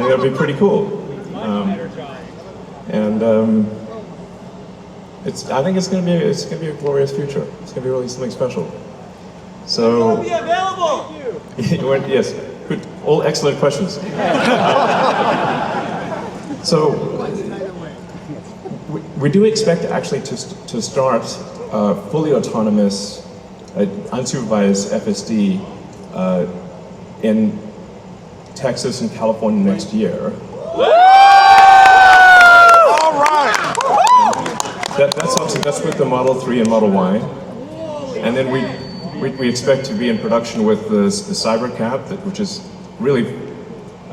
think that'd be pretty cool. I think it's gonna be a glorious future. It's gonna be really something special. So. Be available. Yes, good, all excellent questions. So, we do expect actually to start fully autonomous, unsupervised FSD in Texas and California next year. All right. That's with the Model 3 and Model Y, and then we expect to be in production with the Cybercab, which is really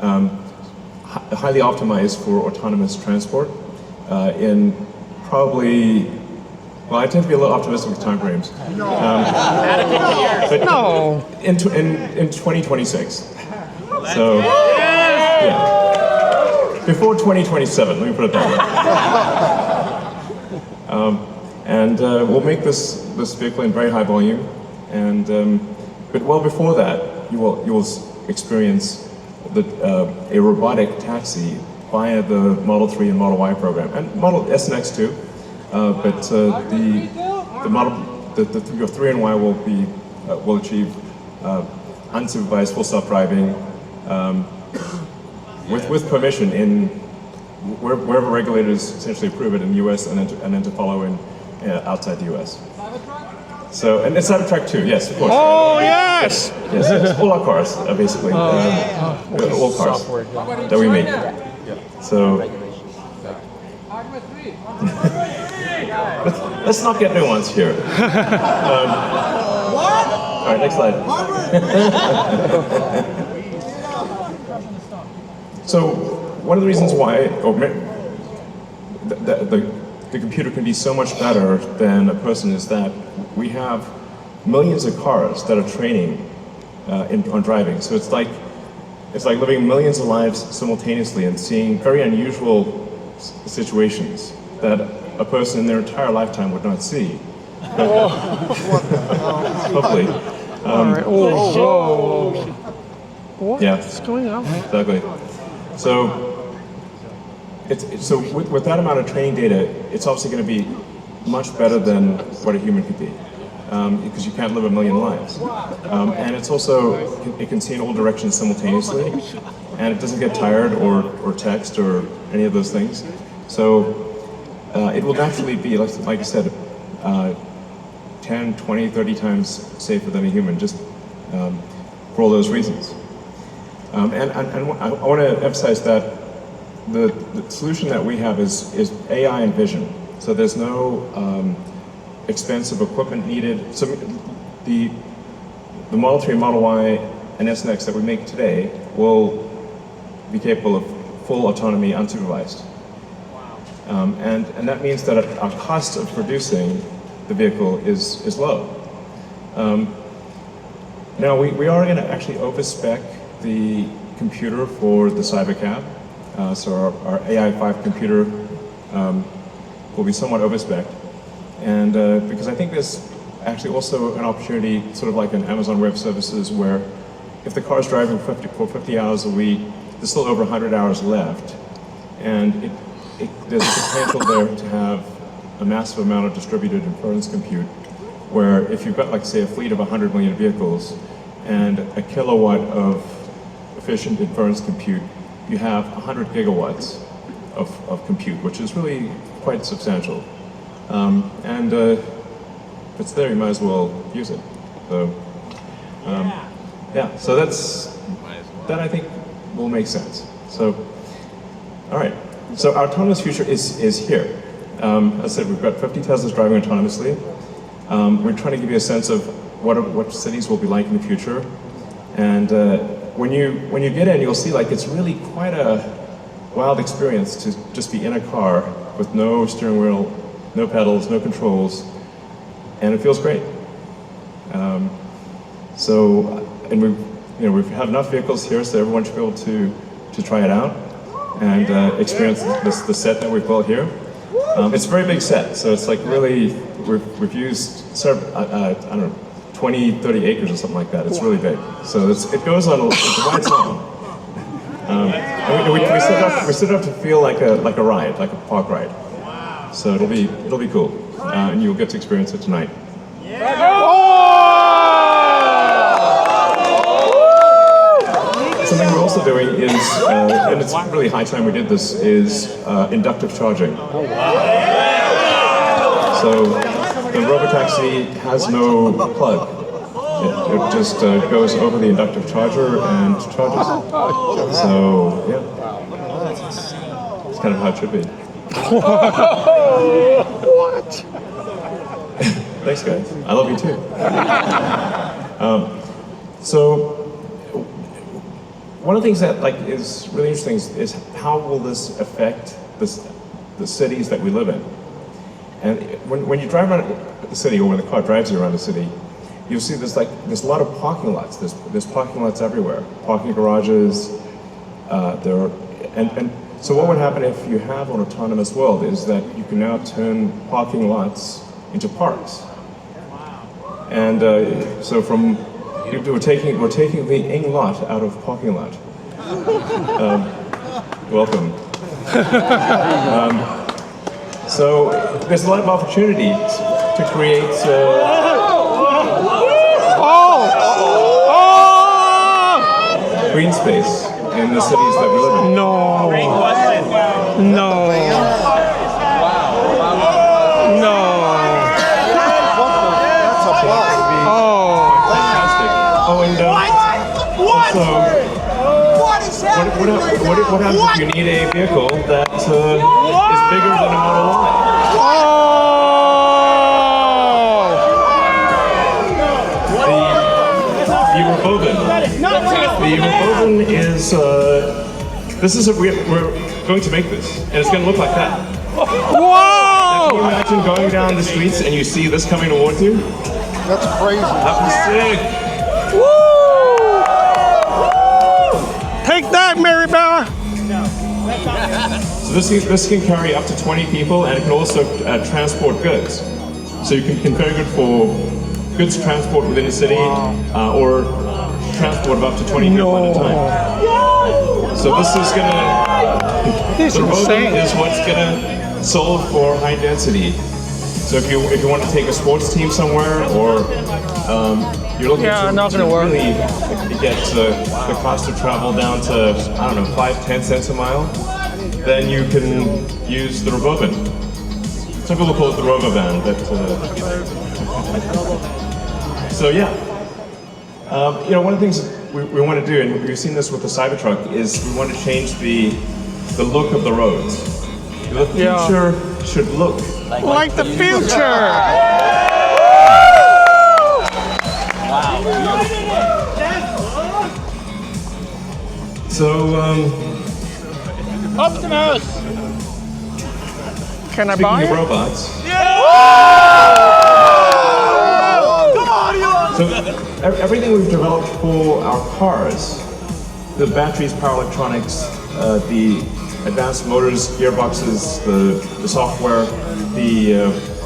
highly optimized for autonomous transport in probably. Well, I tend to be a little optimistic with time frames. But No. in 2026. So, yeah. Before 2027, let me put it that way. We'll make this vehicle in very high volume, but well before that, you will experience a robotic taxi via the Model 3 and Model Y program, and Model S and X too. But the 3 and Y will achieve unsupervised full self-driving with permission in wherever regulators essentially approve it in the U.S. and then to follow in outside the U.S. So, and it's Cybertruck too, yes, of course. Oh, yes! Yes, all our cars, basically. All cars that we make. So, let's not get nuanced here. All right, next slide. So, one of the reasons why the computer can be so much better than a person is that we have millions of cars that are training on driving. So it's like living millions of lives simultaneously and seeing very unusual situations that a person in their entire lifetime would not see. Hopefully. What's going on? Exactly. So with that amount of training data, it's obviously going to be much better than what a human could be, because you can't live a million lives. And it's also, it can see in all directions simultaneously, and it doesn't get tired or text or any of those things. So it will naturally be, like I said, 10, 20, 30 times safer than a human, just for all those reasons. And I want to emphasize that the solution that we have is AI and vision. So there's no expensive equipment needed. So the Model 3 and Model Y and S and X that we make today will be capable of full autonomy unsupervised. And that means that our cost of producing the vehicle is low. Now we are going to actually overspec the computer for the Cybercab. So our AI5 computer will be somewhat overspec. And because I think there's actually also an opportunity, sort of like in Amazon Web Services, where if the car is driving for 50 hours a week, there's still over 100 hours left. And there's a potential there to have a massive amount of distributed inference compute, where if you've got, like, say, a fleet of 100 million vehicles and a kilowatt of efficient inference compute, you have 100 gigawatts of compute, which is really quite substantial. And if it's there, you might as well use it. So, yeah, so that I think will make sense. So, all right. So our autonomous future is here. As I said, we've got 50 Teslas driving autonomously. We're trying to give you a sense of what cities will be like in the future. And when you get in, you'll see, like, it's really quite a wild experience to just be in a car with no steering wheel, no pedals, no controls, and it feels great. And we've had enough vehicles here, so everyone should be able to try it out and experience the set that we've built here. It's a very big set, so it's like really, we've used sort of, I don't know, 20, 30 acres or something like that. It's really big. So it goes on, it's wide long. And we set it up to feel like a ride, like a park ride. So it'll be cool, and you'll get to experience it tonight. Something we're also doing is, and it's really high time we did this, is inductive charging. So the Robotaxi has no plug. It just goes over the inductive charger and charges. So yeah, it's kind of how it should be. What? Thanks, guys. I love you too. So one of the things that is really interesting is how will this affect the cities that we live in? And when you drive around the city, or when the car drives you around the city, you'll see there's a lot of parking lots. There's parking lots everywhere. Parking garages. So what would happen if you have an autonomous world is that you can now turn parking lots into parks. And so we're taking the ing lot out of parking lot. Welcome. So there's a lot of opportunity to create. Green space in the cities that we live in. No. No. No. That's a bus. Fantastic. Oh, and also, what happens if you need a vehicle that is bigger than a Model Y? The Robovan. The Robovan is, we're going to make this, and it's going to look like that. Whoa! Can you imagine going down the streets and you see this coming towards you? That's crazy. That was sick. Take that, Mary Bella! So this can carry up to 20 people, and it can also transport goods. So you can very good for goods transport within a city, or transport of up to 20 people at a time. So this is This is the insane. Robovan is what's gonna solve for high density. So if you want to take a sports team somewhere, or you're looking not to gonna work. really get the cost of travel down to, I don't know, 5-10 cents a mile, then you can use the Robovan. Some people call it the Robovan, but so yeah. One of the things we want to do, and we've seen this with the Cybertruck, is we want to change the look of the roads. The future should look Like the future! So, Optimus! Can I speaking buy of it? robots, so everything we've developed for our cars, the batteries, power electronics, the advanced motors, gearboxes, the software, the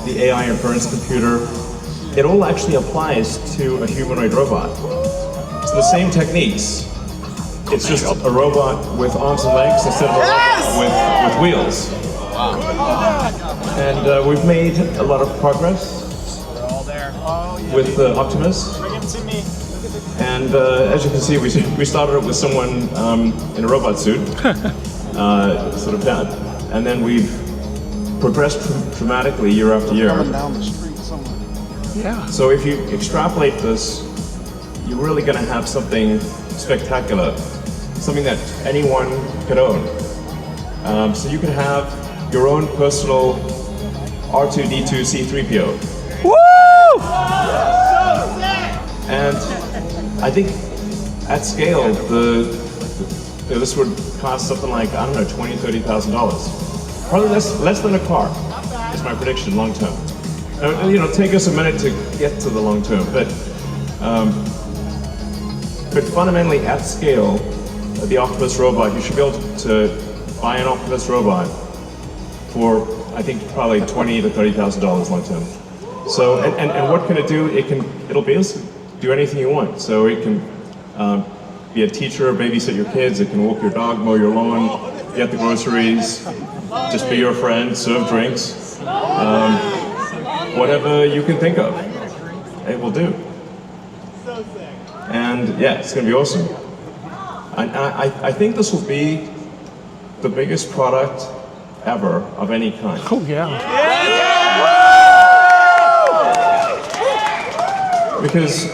AI inference computer, it all actually applies to a humanoid robot. It's the same techniques. It's just a robot with arms and legs instead of a robot with wheels. And we've made a lot of progress with Optimus. And as you can see, we started with someone in a robot suit, sort of down, and then we've progressed dramatically year after year. Down the street somewhere. Yeah. So if you extrapolate this, you're really going to have something spectacular, something that anyone could own. So you can have your own personal R2-D2 C-3PO. Woo! And I think at scale, this would cost something like, I don't know, $20,000, $30,000. Probably less than a car, is my prediction, long term. Take us a minute to get to the long term, but fundamentally at scale, the Optimus robot, you should be able to buy an Optimus robot for, I think, probably $20,000 to $30,000 long term. So, and what can it do? It'll be able to do anything you want. So it can be a teacher, babysit your kids. It can walk your dog, mow your lawn, get the groceries, just be your friend, serve drinks. Whatever you can think of, it will do. And yeah, it's going to be awesome. And I think this will be the biggest product ever of any kind. Oh, yeah. Because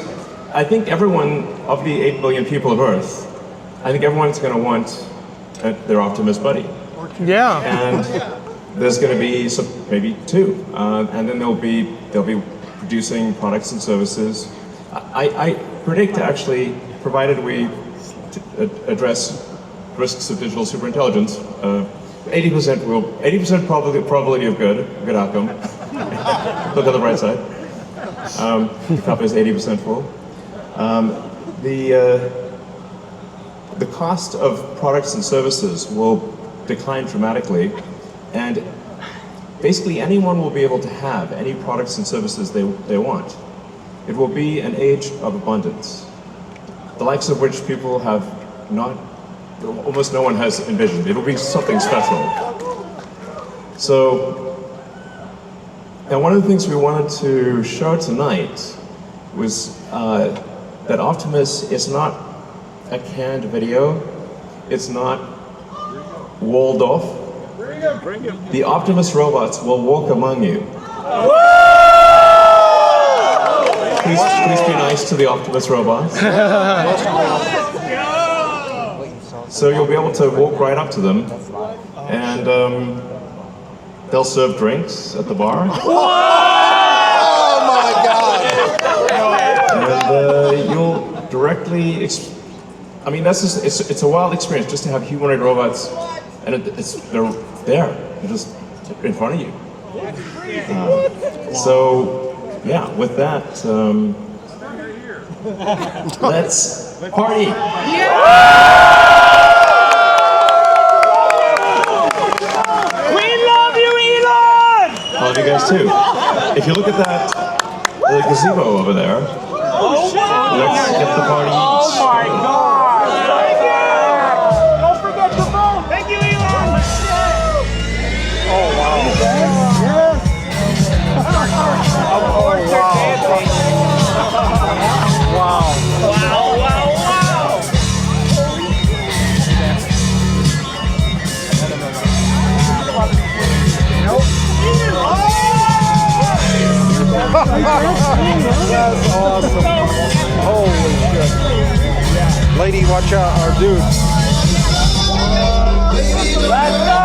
I think everyone, of the 8 billion people of Earth, I think everyone's going to want their Optimus buddy. Yeah. And there's going to be maybe 2, and then they'll be producing products and services. I predict, actually, provided we address risks of digital superintelligence, 80% probability of good outcome. Look on the bright side. The cup is 80% full. The cost of products and services will decline dramatically, and basically anyone will be able to have any products and services they want. It will be an age of abundance, the likes of which people have almost no one has envisioned. It'll be something special. So, now one of the things we wanted to show tonight was that Optimus is not a canned video. It's not walled off. The Optimus robots will walk among you. Please be nice to the Optimus robots. So you'll be able to walk right up to them, and they'll serve drinks at the bar. Oh my God! And you'll directly, I mean, it's a wild experience just to have humanoid robots, and they're there, they're just in front of you. So, yeah, with that, let's party. We love you, Elon! I love you guys too. If you look at that gazebo over there, let's get the party started. Don't forget to vote! Thank you, Elon! That's awesome. Holy shit. Lady, watch out, our dude. Let's go!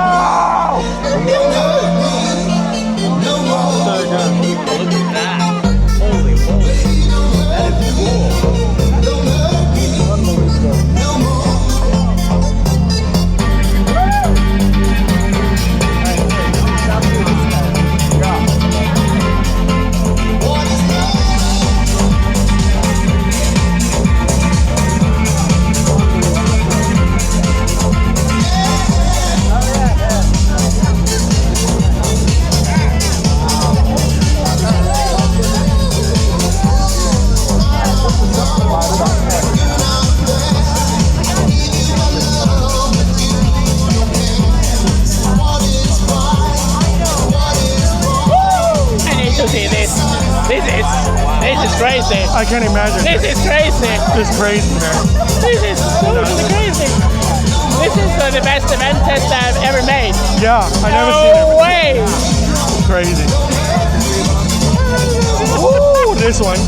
Crazy. I can't imagine. This is crazy. This is crazy, man. This is so crazy. This is the best event test I've ever made. Yeah, I never No seen it. way. Crazy. Ooh, this one.